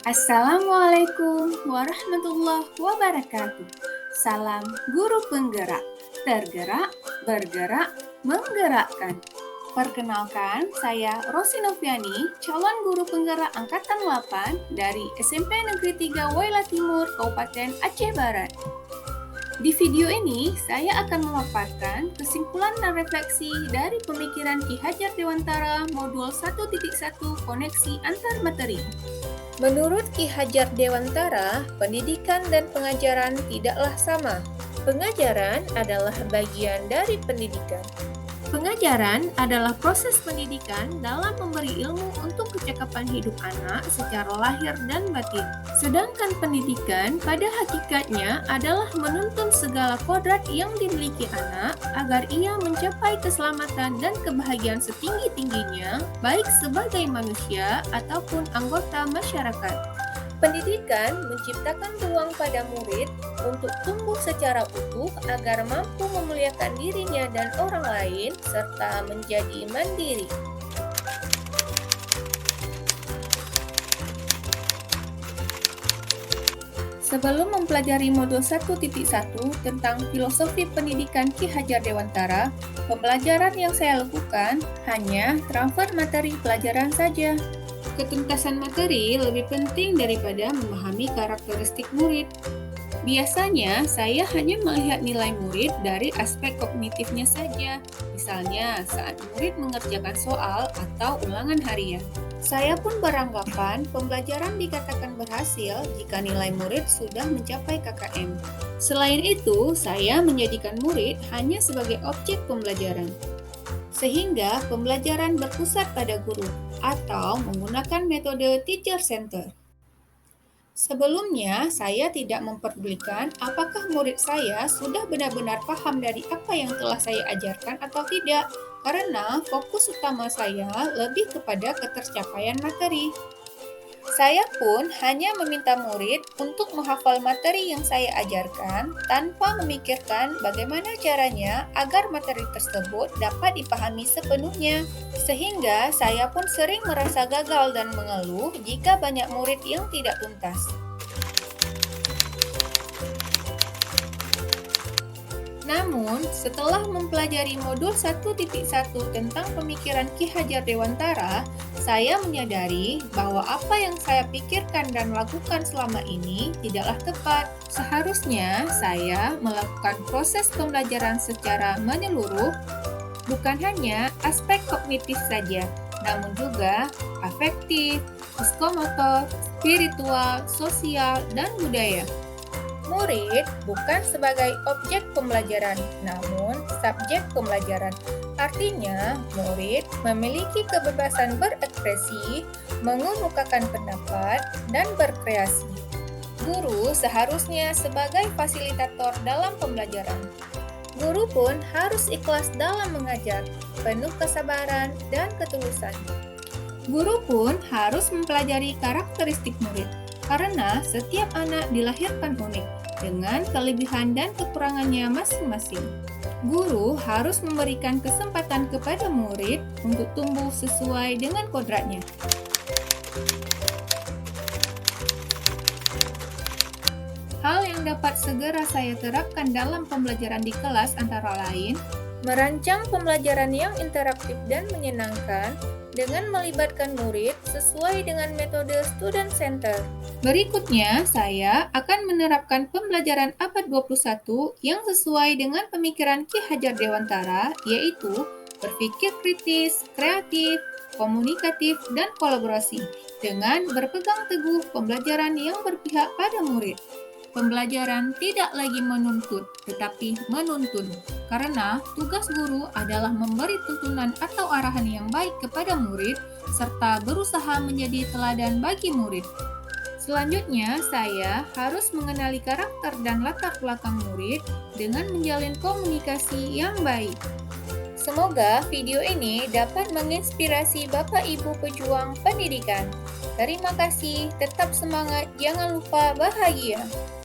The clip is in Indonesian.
Assalamualaikum warahmatullahi wabarakatuh. Salam guru penggerak, tergerak, bergerak, menggerakkan. Perkenalkan, saya Rosi Noviani, calon guru penggerak Angkatan 8 dari SMP Negeri 3 Waila Timur, Kabupaten Aceh Barat. Di video ini, saya akan memaparkan kesimpulan dan refleksi dari pemikiran Ki Hajar Dewantara Modul 1.1 Koneksi Antar Materi. Menurut Ki Hajar Dewantara, pendidikan dan pengajaran tidaklah sama. Pengajaran adalah bagian dari pendidikan. Pengajaran adalah proses pendidikan dalam memberi ilmu untuk kecakapan hidup anak secara lahir dan batin. Sedangkan pendidikan pada hakikatnya adalah menuntun segala kodrat yang dimiliki anak agar ia mencapai keselamatan dan kebahagiaan setinggi-tingginya, baik sebagai manusia ataupun anggota masyarakat. Pendidikan menciptakan ruang pada murid untuk tumbuh secara utuh agar mampu memuliakan dirinya dan orang lain serta menjadi mandiri. Sebelum mempelajari modul 1.1 tentang filosofi pendidikan Ki Hajar Dewantara, pembelajaran yang saya lakukan hanya transfer materi pelajaran saja. Ketuntasan materi lebih penting daripada memahami karakteristik murid. Biasanya, saya hanya melihat nilai murid dari aspek kognitifnya saja, misalnya saat murid mengerjakan soal atau ulangan harian. Saya pun beranggapan pembelajaran dikatakan berhasil jika nilai murid sudah mencapai KKM. Selain itu, saya menjadikan murid hanya sebagai objek pembelajaran, sehingga pembelajaran berpusat pada guru atau menggunakan metode teacher center. Sebelumnya, saya tidak memperdulikan apakah murid saya sudah benar-benar paham dari apa yang telah saya ajarkan atau tidak, karena fokus utama saya lebih kepada ketercapaian materi. Saya pun hanya meminta murid untuk menghafal materi yang saya ajarkan tanpa memikirkan bagaimana caranya agar materi tersebut dapat dipahami sepenuhnya. Sehingga saya pun sering merasa gagal dan mengeluh jika banyak murid yang tidak tuntas. Namun, setelah mempelajari modul 1.1 tentang pemikiran Ki Hajar Dewantara, saya menyadari bahwa apa yang saya pikirkan dan lakukan selama ini tidaklah tepat. Seharusnya saya melakukan proses pembelajaran secara menyeluruh, bukan hanya aspek kognitif saja, namun juga afektif, psikomotor, spiritual, sosial, dan budaya. Murid bukan sebagai objek pembelajaran, namun subjek pembelajaran. Artinya, murid memiliki kebebasan berekspresi, mengemukakan pendapat, dan berkreasi. Guru seharusnya sebagai fasilitator dalam pembelajaran. Guru pun harus ikhlas dalam mengajar, penuh kesabaran dan ketulusan. Guru pun harus mempelajari karakteristik murid, karena setiap anak dilahirkan unik, dengan kelebihan dan kekurangannya masing-masing. Guru harus memberikan kesempatan kepada murid untuk tumbuh sesuai dengan kodratnya. Hal yang dapat segera saya terapkan dalam pembelajaran di kelas antara lain, merancang pembelajaran yang interaktif dan menyenangkan dengan melibatkan murid sesuai dengan metode student center. Berikutnya, saya akan menerapkan pembelajaran abad 21 yang sesuai dengan pemikiran Ki Hajar Dewantara, yaitu berpikir kritis, kreatif, komunikatif, dan kolaborasi, dengan berpegang teguh pembelajaran yang berpihak pada murid. Pembelajaran tidak lagi menuntut, tetapi menuntun, karena tugas guru adalah memberi tuntunan atau arahan yang baik kepada murid, serta berusaha menjadi teladan bagi murid. Selanjutnya, saya harus mengenali karakter dan latar belakang murid dengan menjalin komunikasi yang baik. Semoga video ini dapat menginspirasi Bapak Ibu pejuang pendidikan. Terima kasih, tetap semangat, jangan lupa bahagia.